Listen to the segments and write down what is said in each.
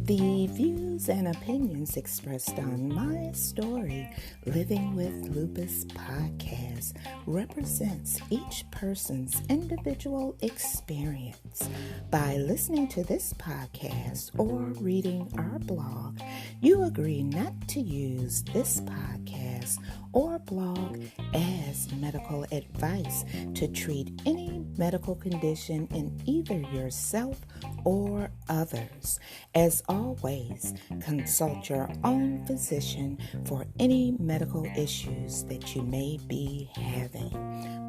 The views and opinions expressed on My Story Living with Lupus podcast represents each person's individual experience. By listening to this podcast or reading our blog, you agree not to use this podcast or blog as medical advice to treat any medical condition in either yourself or others. As always, consult your own physician for any medical issues that you may be having.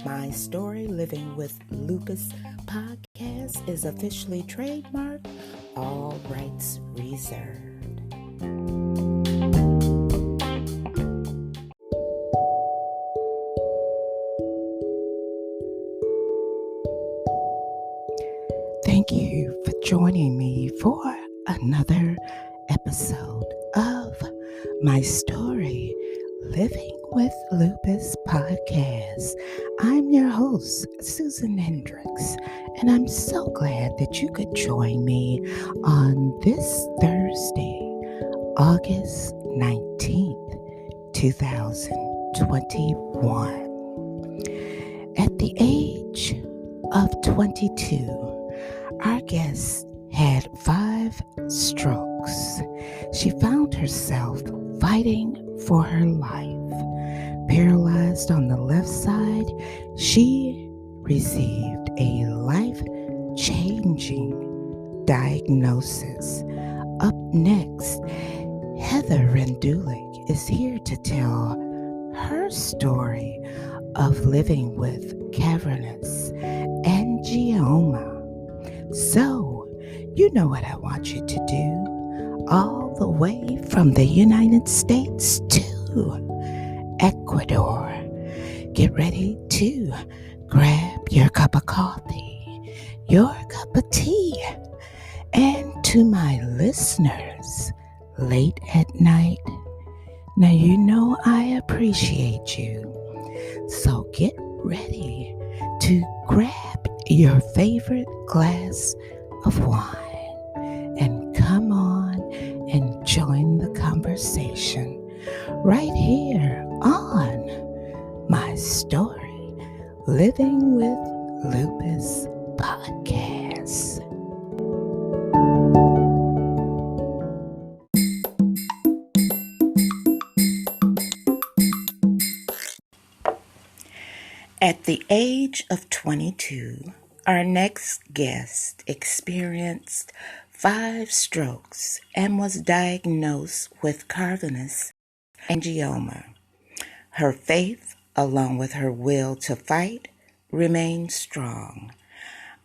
My Story Living with Lupus podcast is officially trademarked, all rights reserved. Thank you for joining me for another episode of My Story Living with Lupus podcast. I'm your host, Susan Hendricks, and I'm so glad that you could join me on this Thursday, August 19th, 2021. At the age of 22, our guest had 5 strokes. She found herself fighting for her life. Paralyzed on the left side, she received a life-changing diagnosis. Up next, Heather Rendulic is here to tell her story of living with cavernous angioma. So, you know what I want you to do, all the way from the United States to Ecuador. Get ready to grab your cup of coffee, your cup of tea, and to my listeners late at night, now you know I appreciate you. So get ready to grab your favorite glass of wine and come on and join the conversation right here on My Story Living with Lupus podcast. At the age of 22, our next guest experienced 5 strokes and was diagnosed with cavernous angioma. Her faith, along with her will to fight, remained strong.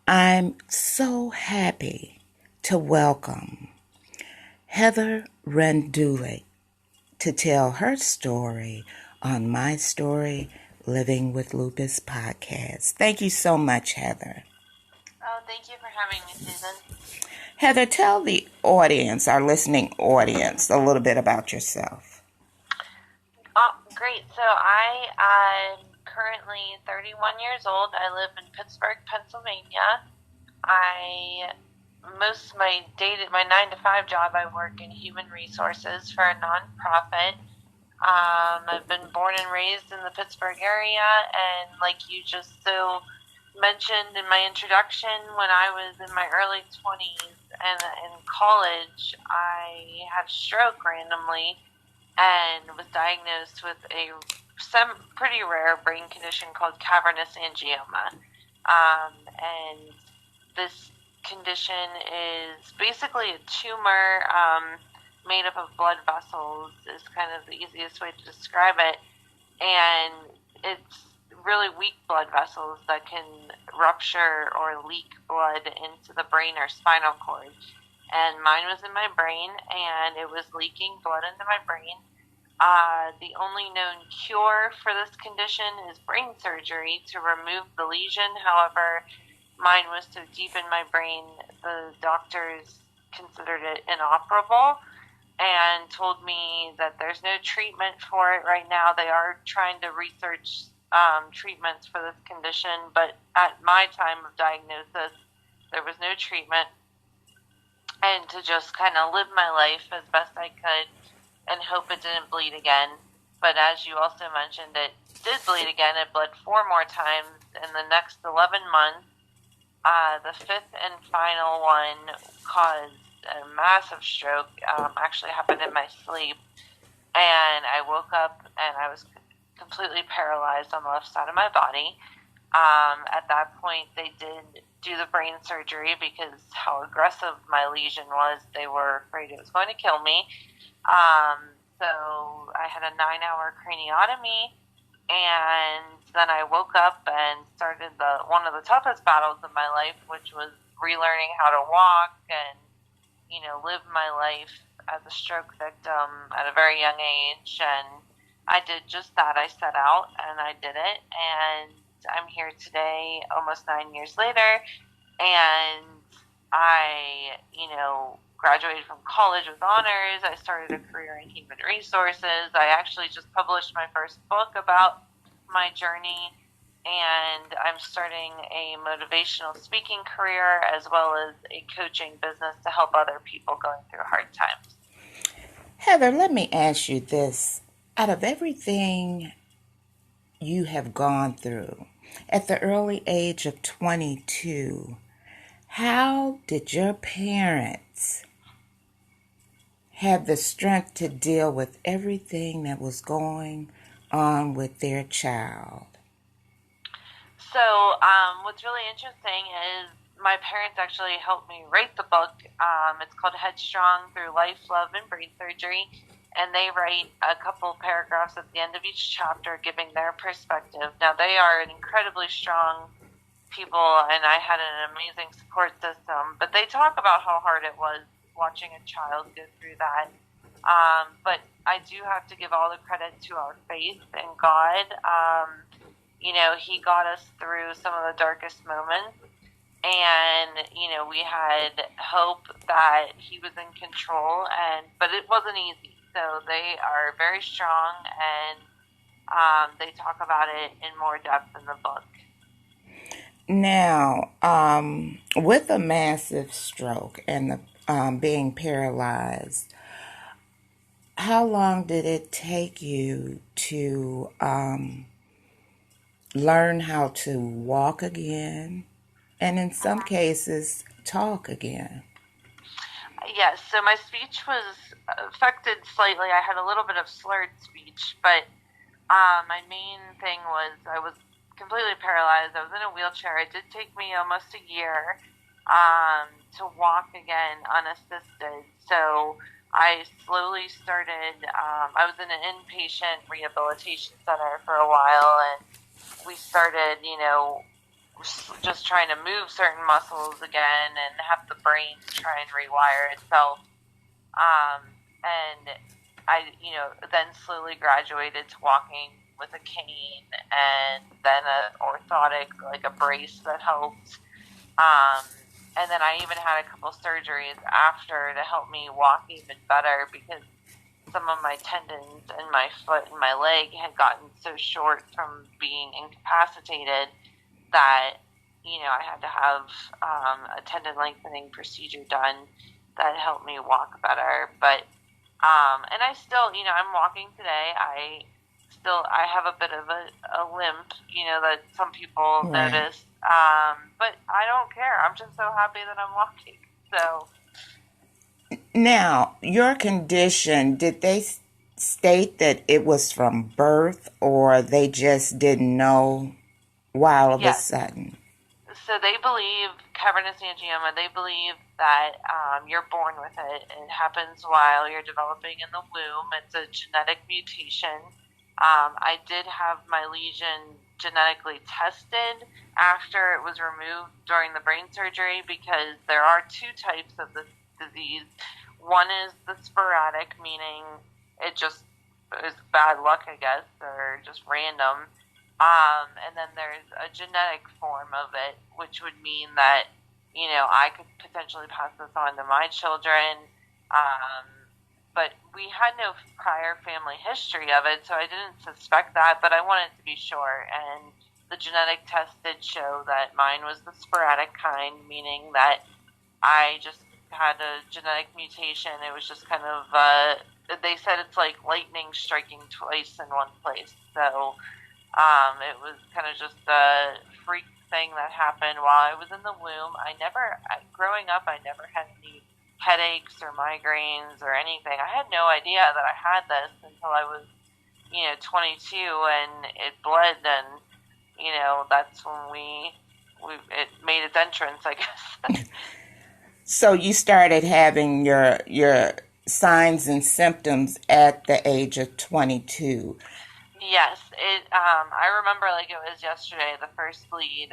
I'm so happy to welcome Heather Rendulic to tell her story on My Story Living with Lupus podcast. Thank you so much, Heather. Oh, thank you for having me, Susan. Heather, tell the audience, our listening audience, a little bit about yourself. Oh, great. So I'm currently 31 years old. I live in Pittsburgh, Pennsylvania. Most of my 9-to-5 job, I work in human resources for a nonprofit. I've been born and raised in the Pittsburgh area, and like you just so mentioned in my introduction, when I was in my early 20s and in college, I had a stroke randomly and was diagnosed with some pretty rare brain condition called cavernous angioma. And this condition is basically a tumor made up of blood vessels, is kind of the easiest way to describe it. And it's really weak blood vessels that can rupture or leak blood into the brain or spinal cord. And mine was in my brain, and it was leaking blood into my brain. The only known cure for this condition is brain surgery to remove the lesion. However, mine was so deep in my brain, the doctors considered it inoperable and told me that there's no treatment for it right now. They are trying to research treatments for this condition, but at my time of diagnosis, There was no treatment, and to just kind of live my life as best I could and hope it didn't bleed again. But as you also mentioned, it did bleed again. It bled 4 more times in the next 11 months. The 5th and final one caused a massive stroke. Actually happened in my sleep. And I woke up and I was completely paralyzed on the left side of my body. At that point, they did do the brain surgery because how aggressive my lesion was. They were afraid it was going to kill me. So I had a 9-hour craniotomy, and then I woke up and started one of the toughest battles of my life, which was relearning how to walk and, live my life as a stroke victim at a very young age. And I did just that. I set out and I did it, and I'm here today, almost 9 years later, and I, graduated from college with honors. I started a career in human resources. I actually just published my first book about my journey, and I'm starting a motivational speaking career as well as a coaching business to help other people going through hard times. Heather, let me ask you this. Out of everything you have gone through, at the early age of 22, how did your parents have the strength to deal with everything that was going on with their child? So what's really interesting is my parents actually helped me write the book. It's called Headstrong Through Life, Love, and Brain Surgery. And they write a couple paragraphs at the end of each chapter giving their perspective. Now, they are an incredibly strong people, and I had an amazing support system. But they talk about how hard it was watching a child go through that. But I do have to give all the credit to our faith in God. He got us through some of the darkest moments. And, we had hope that he was in control, but it wasn't easy. So they are very strong, and they talk about it in more depth in the book. Now, with a massive stroke and being paralyzed, how long did it take you to learn how to walk again, and in some cases, talk again? Yes, so my speech was affected slightly. I had a little bit of slurred speech, but my main thing was I was completely paralyzed. I was in a wheelchair. It did take me almost a year to walk again unassisted. So I slowly started, I was in an inpatient rehabilitation center for a while, and we started, just trying to move certain muscles again and have the brain try and rewire itself. And I, then slowly graduated to walking with a cane and then an orthotic, like a brace that helped. And then I even had a couple surgeries after to help me walk even better because some of my tendons in my foot and my leg had gotten so short from being incapacitated that, I had to have a tendon lengthening procedure done that helped me walk better. But, and I still, I'm walking today. I have a bit of a limp, that some people notice. But I don't care. I'm just so happy that I'm walking. So. Now, your condition, did they state that it was from birth, or they just didn't know all of a sudden? So they believe cavernous angioma. They believe that you're born with it. It happens while you're developing in the womb. It's a genetic mutation. I did have my lesion genetically tested after it was removed during the brain surgery because there are 2 types of this disease. One is the sporadic, meaning it just is bad luck, I guess, or just random. And then there's a genetic form of it, which would mean that, I could potentially pass this on to my children. But we had no prior family history of it, so I didn't suspect that, but I wanted to be sure. And the genetic test did show that mine was the sporadic kind, meaning that I just had a genetic mutation. It was just kind of, they said it's like lightning striking twice in one place. So it was kind of just a freak thing that happened while I was in the womb. Growing up, I never had any headaches or migraines or anything. I had no idea that I had this until I was, 22, and it bled, and, that's when it made its entrance, I guess. So you started having your signs and symptoms at the age of 22. Yes, I remember like it was yesterday, the first bleed.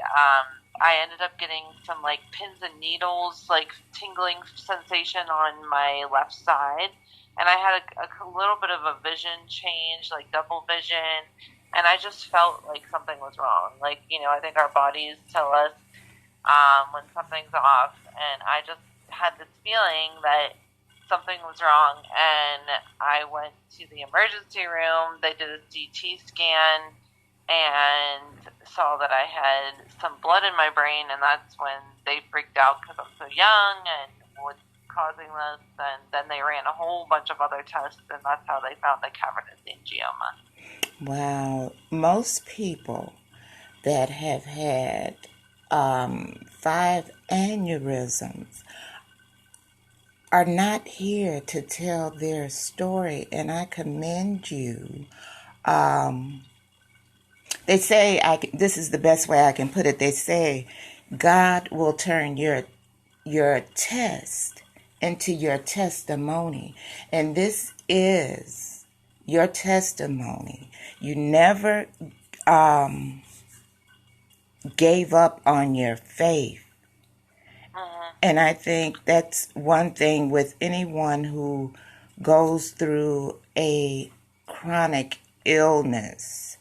I ended up getting some like pins and needles, like tingling sensation on my left side. And I had a little bit of a vision change, like double vision. And I just felt like something was wrong. Like, I think our bodies tell us when something's off. And I just had this feeling that something was wrong, and I went to the emergency room. They did a CT scan and saw that I had some blood in my brain, and that's when they freaked out because I'm so young and what's causing this, and then they ran a whole bunch of other tests, and that's how they found the cavernous angioma. Wow. Most people that have had 5 aneurysms are not here to tell their story, and I commend you. They say, this is the best way I can put it, they say God will turn your test into your testimony, and this is your testimony. You never gave up on your faith. And I think that's one thing with anyone who goes through a chronic illness.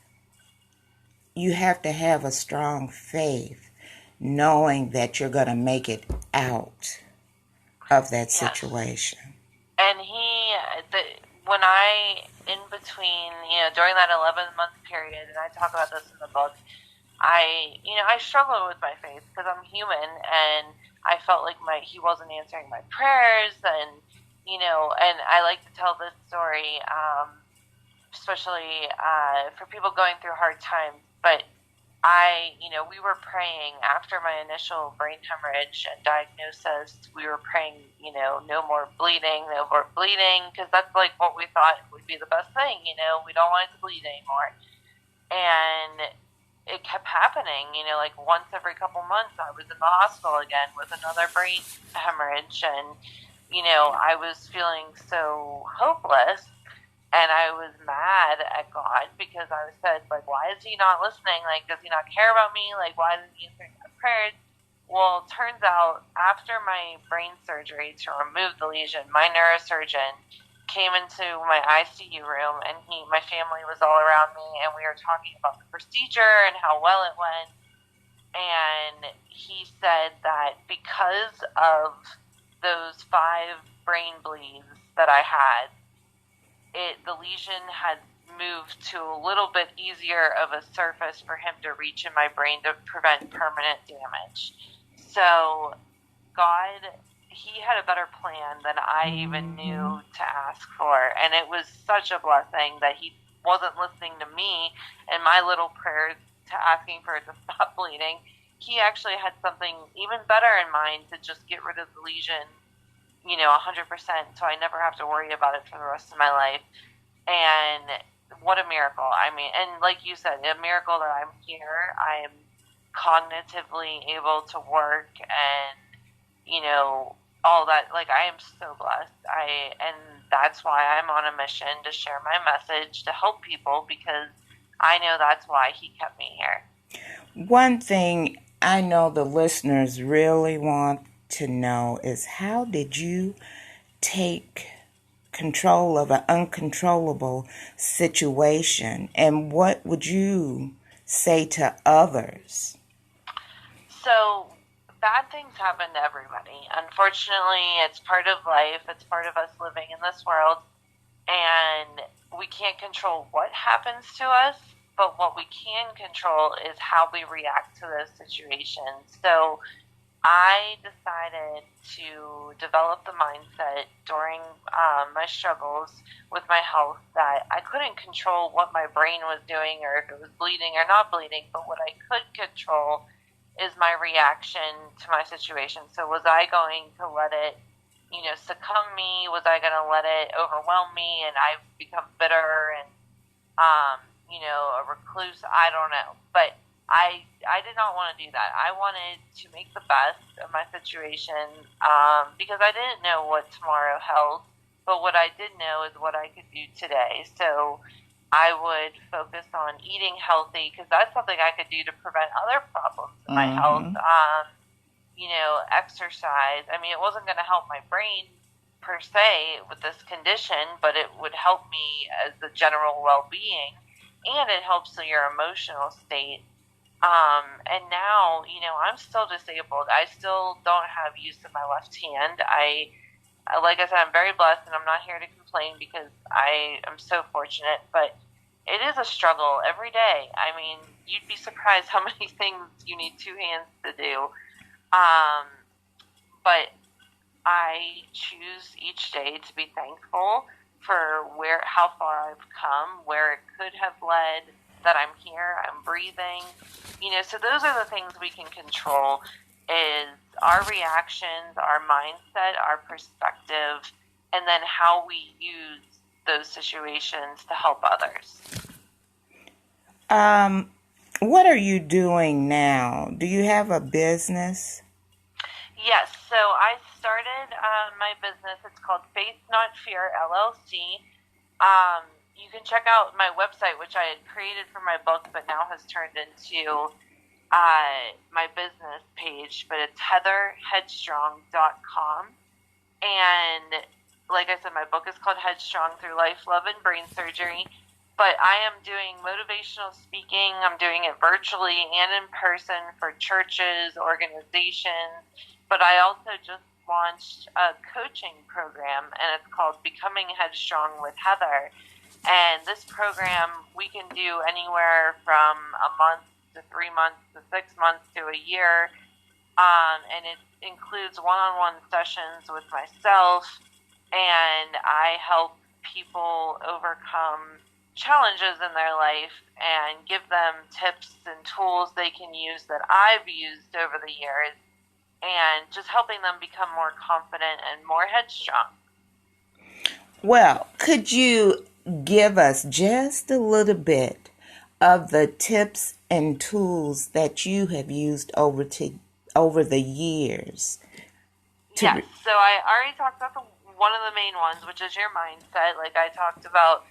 You have to have a strong faith, knowing that you're going to make it out of that situation. And when in between, during that 11-month period, and I talk about this in the book, I struggled with my faith because I'm human, and I felt like he wasn't answering my prayers, and I like to tell this story, especially for people going through hard times. But we were praying after my initial brain hemorrhage and diagnosis. We were praying, no more bleeding, because that's like what we thought would be the best thing. We don't want it to bleed anymore, and it kept happening, like once every couple months I was in the hospital again with another brain hemorrhage, and, I was feeling so hopeless, and I was mad at God because I said, like, why is he not listening? Like, does he not care about me? Like, why isn't he answering my prayers? Well, it turns out after my brain surgery to remove the lesion, my neurosurgeon came into my ICU room, and my family was all around me, and we were talking about the procedure and how well it went. And he said that because of those 5 brain bleeds that I had, the lesion had moved to a little bit easier of a surface for him to reach in my brain to prevent permanent damage. So God, he had a better plan than I even knew to ask for. And it was such a blessing that he wasn't listening to me and my little prayers to asking for it to stop bleeding. He actually had something even better in mind to just get rid of the lesion, 100%, so I never have to worry about it for the rest of my life. And what a miracle. I mean, and like you said, a miracle that I'm here. I am cognitively able to work, and, all that. Like, I am so blessed. And that's why I'm on a mission to share my message to help people, because I know that's why he kept me here. One thing I know the listeners really want to know is, how did you take control of an uncontrollable situation, and what would you say to others? So, bad things happen to everybody. Unfortunately, it's part of life. It's part of us living in this world, and we can't control what happens to us, but what we can control is how we react to those situations. So I decided to develop the mindset during my struggles with my health that I couldn't control what my brain was doing or if it was bleeding or not bleeding, but what I could control is my reaction to my situation. So was I going to let it, succumb me? Was I going to let it overwhelm me and I become bitter and, a recluse? I don't know. But I did not want to do that. I wanted to make the best of my situation because I didn't know what tomorrow held, but what I did know is what I could do today. So I would focus on eating healthy because that's something I could do to prevent other problems in my health. Exercise. I mean, it wasn't going to help my brain per se with this condition, but it would help me as the general well-being, and it helps your emotional state. And now, I'm still disabled. I still don't have use of my left hand. Like I said, I'm very blessed, and I'm not here to complain because I am so fortunate, but it is a struggle every day. I mean, you'd be surprised how many things you need two hands to do. But I choose each day to be thankful for how far I've come, where it could have led, that I'm here, I'm breathing. So those are the things we can control, is our reactions, our mindset, our perspective, and then how we use those situations to help others. What are you doing now? Do you have a business? Yes, so I started my business. It's called Faith Not Fear LLC. You can check out my website, which I had created for my book, but now has turned into my business page. But it's heatherheadstrong.com. And like I said, my book is called Headstrong Through Life, Love, and Brain Surgery. But I am doing motivational speaking. I'm doing it virtually and in person for churches, organizations. But I also just launched a coaching program, and it's called Becoming Headstrong with Heather. And this program we can do anywhere from a month to 3 months to 6 months to a year. And it includes one-on-one sessions with myself, and I help people overcome challenges in their life and give them tips and tools they can use that I've used over the years, and just helping them become more confident and more headstrong. Well, could you give us just a little bit of the tips and tools that you have used over the years? Yes, so I already talked about one of the main ones, which is your mindset. Like I talked about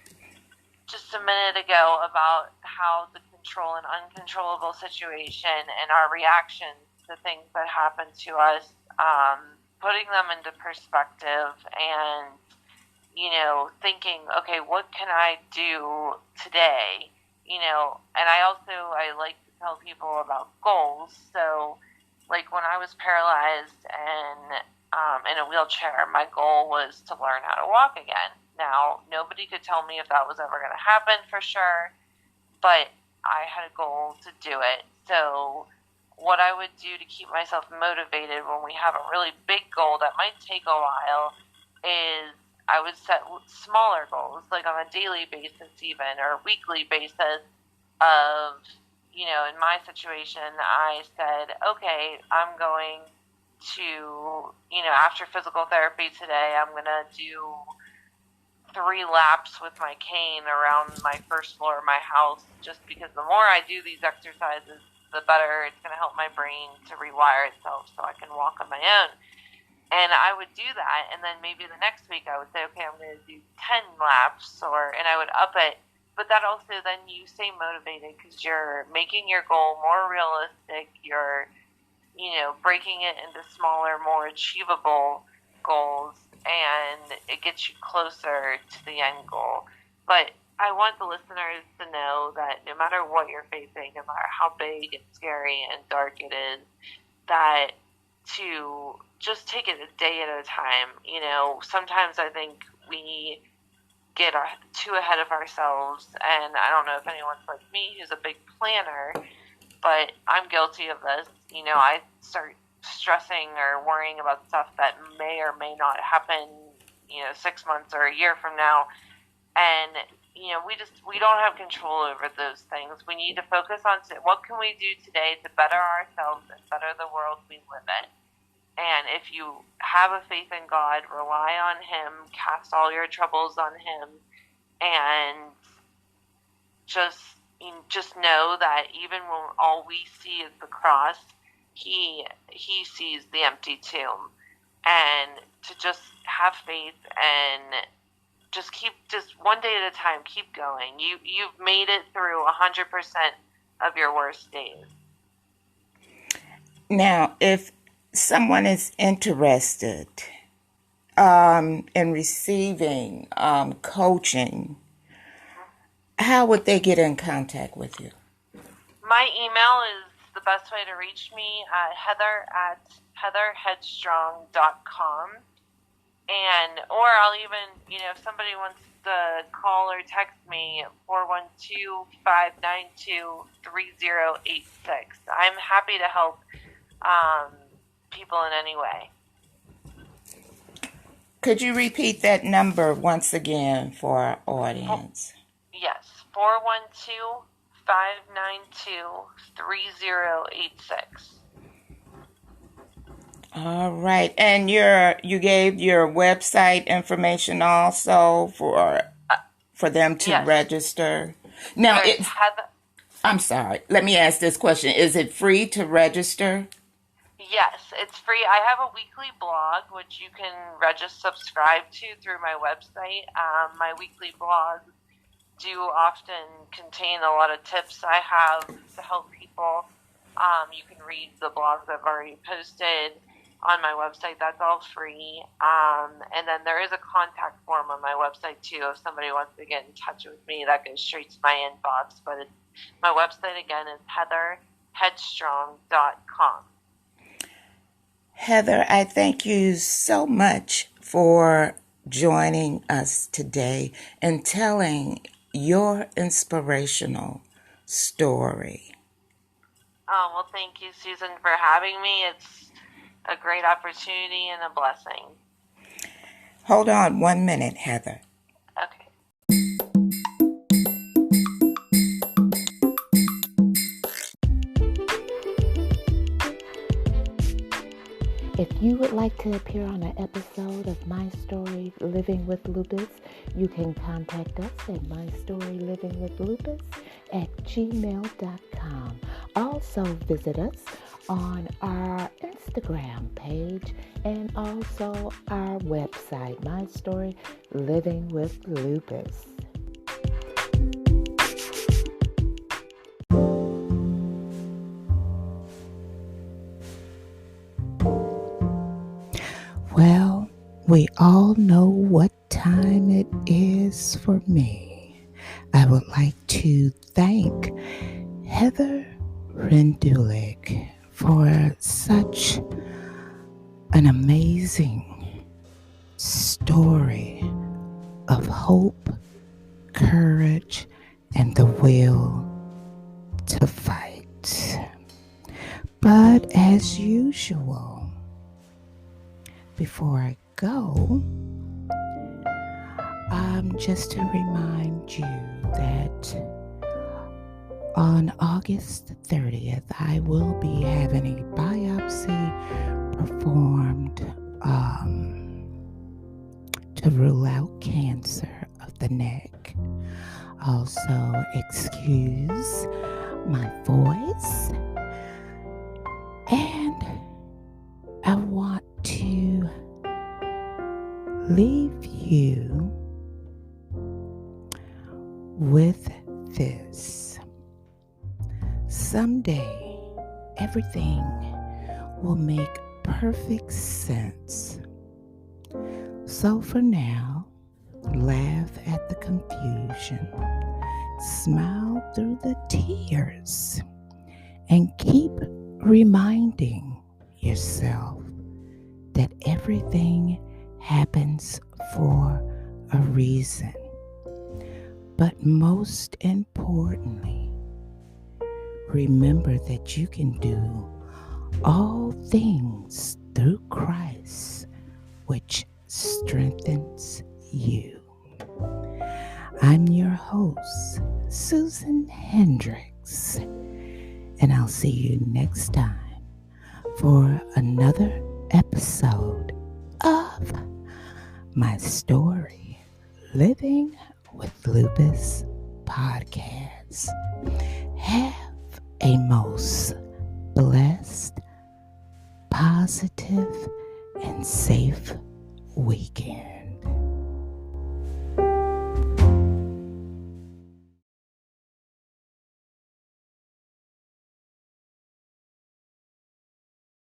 just a minute ago about how the control an uncontrollable situation and our reactions to things that happen to us, putting them into perspective and, thinking, okay, what can I do today? And I like to tell people about goals. So, like when I was paralyzed and in a wheelchair, my goal was to learn how to walk again. Now, nobody could tell me if that was ever going to happen for sure, but I had a goal to do it. So what I would do to keep myself motivated when we have a really big goal that might take a while is I would set smaller goals, like on a daily basis even, or weekly basis of, in my situation, I said, okay, I'm going to, after physical therapy today, I'm going to do 3 laps with my cane around my first floor of my house, just because the more I do these exercises, the better it's going to help my brain to rewire itself so I can walk on my own. And I would do that, and then maybe the next week I would say, okay, I'm going to do 10 laps, and I would up it. But that also, then you stay motivated because you're making your goal more realistic. You're, breaking it into smaller, more achievable goals, and it gets you closer to the end goal. But I want the listeners to know that no matter what you're facing, no matter how big and scary and dark it is, that to just take it a day at a time. Sometimes I think we get too ahead of ourselves. And I don't know if anyone's like me who's a big planner, but I'm guilty of this. I start stressing or worrying about stuff that may or may not happen, 6 months or a year from now. And, we don't have control over those things. We need to focus on what can we do today to better ourselves and better the world we live in. And if you have a faith in God, rely on Him, cast all your troubles on Him, and just know that even when all we see is the cross, He sees the empty tomb. And to just have faith and just one day at a time, keep going. You've made it through 100% of your worst days. Now, if someone is interested in receiving coaching, how would they get in contact with you? My email is the best way to reach me, heather@heatherheadstrong.com. Or I'll even, if somebody wants to call or text me, 412-592-3086. I'm happy to help people in any way. Could you repeat that number once again for our audience? Yes, 412-592-3086. All right, and you gave your website information also for them to register. Now, I'm sorry. Let me ask this question: is it free to register? Yes, it's free. I have a weekly blog which you can subscribe to through my website. My weekly blogs do often contain a lot of tips I have to help people. You can read the blogs I've already posted on my website. That's all free. And then there is a contact form on my website too. If somebody wants to get in touch with me, that goes straight to my inbox. But my website again is heatherheadstrong.com. Heather, I thank you so much for joining us today and telling your inspirational story. Oh, well, thank you, Susan, for having me. It's a great opportunity and a blessing. Hold on 1 minute, Heather. Okay. If you would like to appear on an episode of My Story Living with Lupus, you can contact us at mystorylivingwithlupus@gmail.com. Also visit us on our Instagram page and also our website, My Story Living with Lupus. Well, we all know what time it is for me. I would like to thank Heather Rendulic for such an amazing story of hope, courage, and the will to fight. But as usual, before I go, just to remind you that on August 30th, I will be having a biopsy performed to rule out cancer of the neck. Also, excuse my voice. And I want to leave you with this. Someday, everything will make perfect sense. So for now, laugh at the confusion, smile through the tears, and keep reminding yourself that everything happens for a reason. But most importantly, remember that you can do all things through Christ, which strengthens you. I'm your host, Susan Hendricks, and I'll see you next time for another episode of my story, Living with Lupus podcast. Have a most blessed, positive, and safe weekend.